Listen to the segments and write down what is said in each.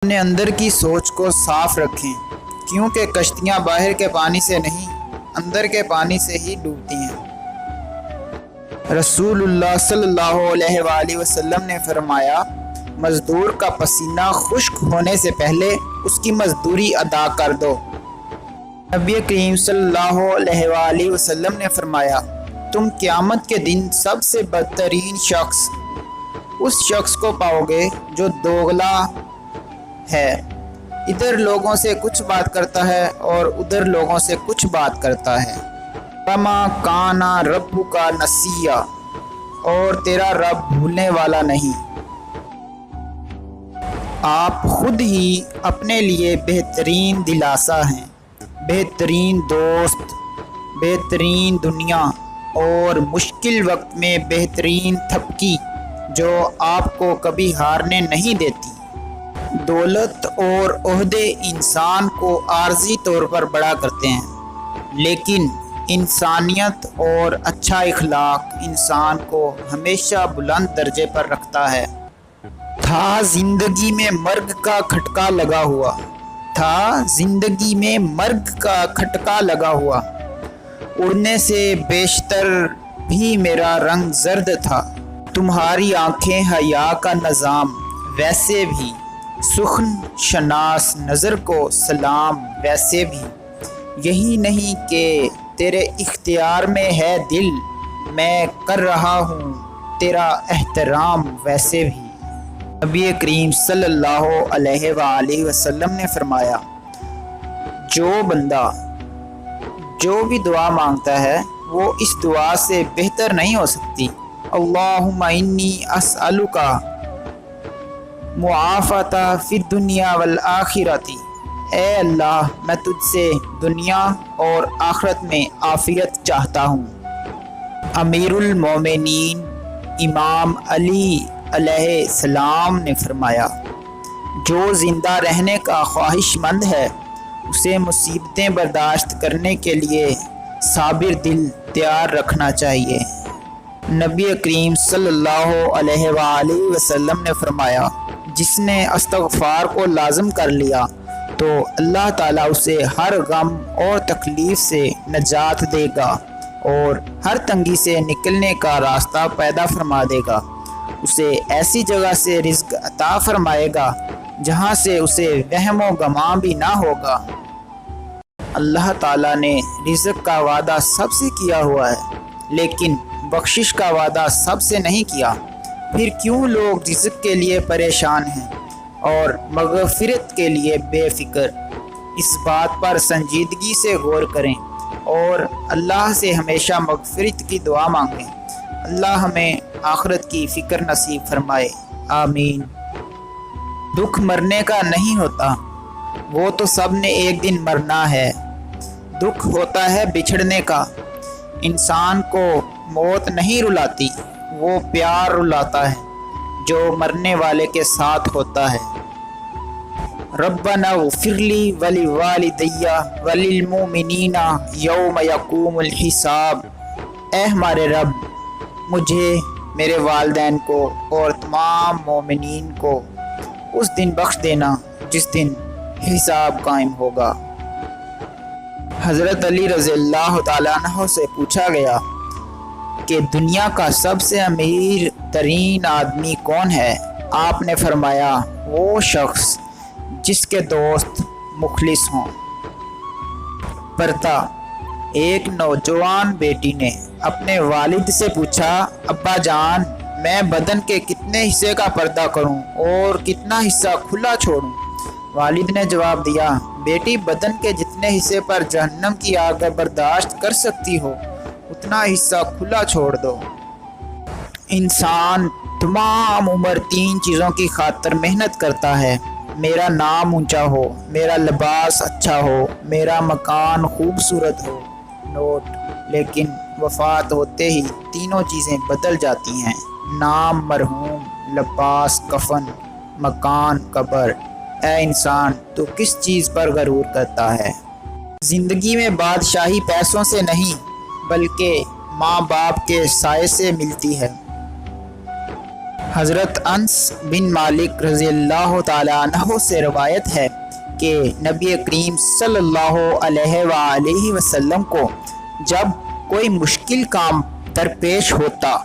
اپنے اندر کی سوچ کو صاف رکھیں، کیونکہ کشتیاں باہر کے پانی سے نہیں اندر کے پانی سے ہی ڈوبتی ہیں۔ رسول اللہ صلی اللہ علیہ وآلہ وسلم نے فرمایا، مزدور کا پسینہ خشک ہونے سے پہلے اس کی مزدوری ادا کر دو۔ نبی کریم صلی اللہ علیہ وآلہ وسلم نے فرمایا، تم قیامت کے دن سب سے بدترین شخص اس شخص کو پاؤ گے جو دوغلا ہے، ادھر لوگوں سے کچھ بات کرتا ہے اور ادھر لوگوں سے کچھ بات کرتا ہے۔ وَمَا كَانَ رَبُّكَ نَسِيًّا، اور تیرا رب بھولنے والا نہیں۔ آپ خود ہی اپنے لیے بہترین دلاسا ہیں، بہترین دوست، بہترین دنیا اور مشکل وقت میں بہترین تھپکی جو آپ کو کبھی ہارنے نہیں دیتی۔ دولت اور عہدے انسان کو عارضی طور پر بڑا کرتے ہیں، لیکن انسانیت اور اچھا اخلاق انسان کو ہمیشہ بلند درجے پر رکھتا ہے۔ تھا زندگی میں مرگ کا کھٹکا لگا ہوا، تھا زندگی میں مرگ کا کھٹکا لگا ہوا، اڑنے سے بیشتر بھی میرا رنگ زرد تھا، تمہاری آنکھیں حیا کا نظام ویسے بھی، سخن شناس نظر کو سلام ویسے بھی، یہی نہیں کہ تیرے اختیار میں ہے دل، میں کر رہا ہوں تیرا احترام ویسے بھی۔ نبی کریم صلی اللہ علیہ وآلہ وسلم نے فرمایا، جو بندہ جو بھی دعا مانگتا ہے وہ اس دعا سے بہتر نہیں ہو سکتی۔ اللہم انی اسألک معافات فی الدنیا والآخرۃ، اے اللہ میں تجھ سے دنیا اور آخرت میں عافیت چاہتا ہوں۔ امیر المومنین امام علی علیہ السلام نے فرمایا، جو زندہ رہنے کا خواہش مند ہے اسے مصیبتیں برداشت کرنے کے لیے صابر دل تیار رکھنا چاہیے۔ نبی کریم صلی اللہ علیہ وآلہ وسلم نے فرمایا، جس نے استغفار کو لازم کر لیا تو اللہ تعالیٰ اسے ہر غم اور تکلیف سے نجات دے گا اور ہر تنگی سے نکلنے کا راستہ پیدا فرما دے گا، اسے ایسی جگہ سے رزق عطا فرمائے گا جہاں سے اسے وہم و گمان بھی نہ ہوگا۔ اللہ تعالیٰ نے رزق کا وعدہ سب سے کیا ہوا ہے، لیکن بخشش کا وعدہ سب سے نہیں کیا، پھر کیوں لوگ رزق کے لیے پریشان ہیں اور مغفرت کے لیے بے فکر؟ اس بات پر سنجیدگی سے غور کریں اور اللہ سے ہمیشہ مغفرت کی دعا مانگیں۔ اللہ ہمیں آخرت کی فکر نصیب فرمائے، آمین۔ دکھ مرنے کا نہیں ہوتا، وہ تو سب نے ایک دن مرنا ہے۔ دکھ ہوتا ہے بچھڑنے کا، انسان کو موت نہیں رلاتی، وہ پیار رلاتا ہے جو مرنے والے کے ساتھ ہوتا ہے۔ ربنا اغفر لی ولوالدی وللمؤمنین یوم یقوم الحساب، اے ہمارے رب مجھے، میرے والدین کو اور تمام مومنین کو اس دن بخش دینا جس دن حساب قائم ہوگا۔ حضرت علی رضی اللہ تعالیٰ عنہ سے پوچھا گیا کہ دنیا کا سب سے امیر ترین آدمی کون ہے؟ آپ نے فرمایا، وہ شخص جس کے دوست مخلص ہوں۔ پرتا، ایک نوجوان بیٹی نے اپنے والد سے پوچھا، ابا جان میں بدن کے کتنے حصے کا پردہ کروں اور کتنا حصہ کھلا چھوڑوں؟ والد نے جواب دیا، بیٹی بدن کے جتنے حصے پر جہنم کی آگ برداشت کر سکتی ہو اتنا حصہ کھلا چھوڑ دو۔ انسان تمام عمر 3 چیزوں کی خاطر محنت کرتا ہے، میرا نام اونچا ہو، میرا لباس اچھا ہو، میرا مکان خوبصورت ہو، نوٹ، لیکن وفات ہوتے ہی تینوں چیزیں بدل جاتی ہیں، نام مرحوم، لباس کفن، مکان قبر۔ اے انسان تو کس چیز پر غرور کرتا ہے؟ زندگی میں بادشاہی پیسوں سے نہیں بلکہ ماں باپ کے سائے سے ملتی ہے۔ حضرت انس بن مالک رضی اللہ تعالیٰ عنہ سے روایت ہے کہ نبی کریم صلی اللہ علیہ وآلہ وسلم کو جب کوئی مشکل کام درپیش ہوتا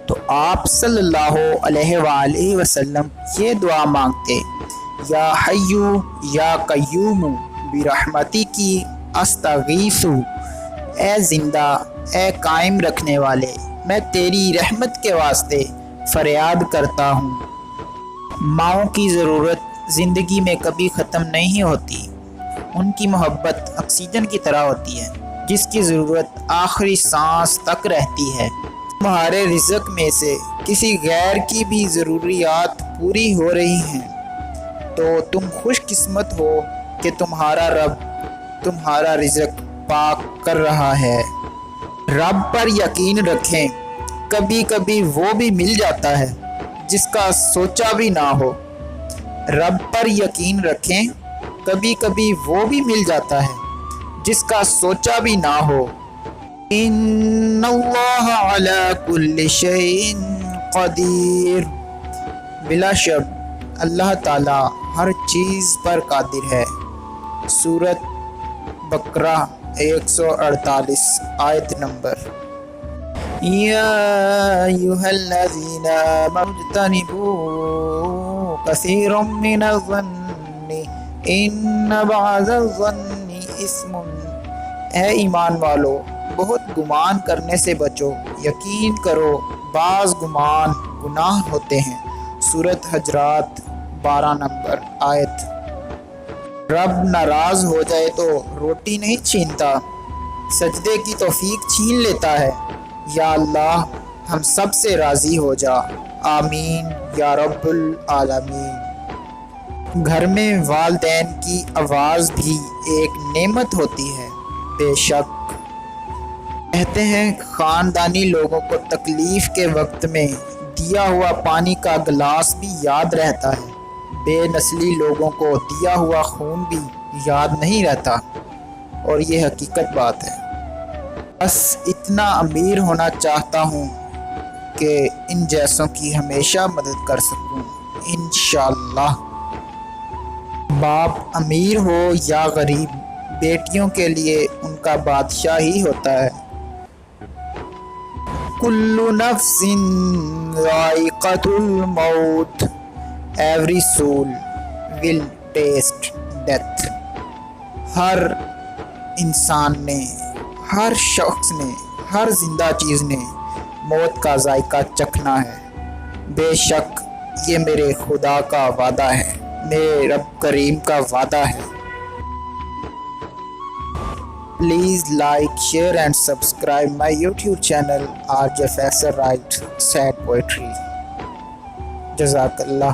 تو آپ صلی اللہ علیہ وآلہ وسلم یہ دعا مانگتے: یا حیو یا قیوم برحمتی کی استغیث، اے زندہ اے قائم رکھنے والے، میں تیری رحمت کے واسطے فریاد کرتا ہوں۔ ماؤں کی ضرورت زندگی میں کبھی ختم نہیں ہوتی۔ ان کی محبت آکسیجن کی طرح ہوتی ہے جس کی ضرورت آخری سانس تک رہتی ہے۔ تمہارے رزق میں سے کسی غیر کی بھی ضروریات پوری ہو رہی ہیں تو تم خوش قسمت ہو کہ تمہارا رب تمہارا رزق پاک کر رہا ہے۔ رب پر یقین رکھیں، کبھی کبھی وہ بھی مل جاتا ہے جس کا سوچا بھی نہ ہو۔ رب پر یقین رکھیں، کبھی کبھی وہ بھی مل جاتا ہے جس کا سوچا بھی نہ ہو۔ ان اللہ علی کل شیء قدیر، بلا شک اللہ تعالی ہر چیز پر قادر ہے۔ سورۃ بقرہ 148 آیت نمبر۔ یا ایھا الذین آمنوا اجتنبوا کثیرا من الظن ان بعض الظن اثم، اے ایمان والو بہت گمان کرنے سے بچو، یقین کرو بعض گمان گناہ ہوتے ہیں۔ سورۃ حجرات 12 نمبر آیت۔ رب ناراض ہو جائے تو روٹی نہیں چھینتا، سجدے کی توفیق چھین لیتا ہے۔ یا اللہ ہم سب سے راضی ہو جا، آمین یا رب العالمین۔ گھر میں والدین کی آواز بھی ایک نعمت ہوتی ہے۔ بے شک کہتے ہیں خاندانی لوگوں کو تکلیف کے وقت میں دیا ہوا پانی کا گلاس بھی یاد رہتا ہے، بے نسلی لوگوں کو دیا ہوا خون بھی یاد نہیں رہتا، اور یہ حقیقت بات ہے۔ بس اتنا امیر ہونا چاہتا ہوں کہ ان جیسوں کی ہمیشہ مدد کر سکوں، انشاءاللہ۔ باپ امیر ہو یا غریب، بیٹیوں کے لیے ان کا بادشاہ ہی ہوتا ہے۔ کل نفس ذائقۃ الموت، ایوری سول ول ٹیسٹ ڈیتھ، ہر انسان نے، ہر شخص نے، ہر زندہ چیز نے موت کا ذائقہ چکھنا ہے۔ بے شک یہ میرے خدا کا وعدہ ہے، میرے رب کریم کا وعدہ ہے۔ Please like, share and subscribe my YouTube channel RJ Faisal Write Sad Poetry. Jazakallah.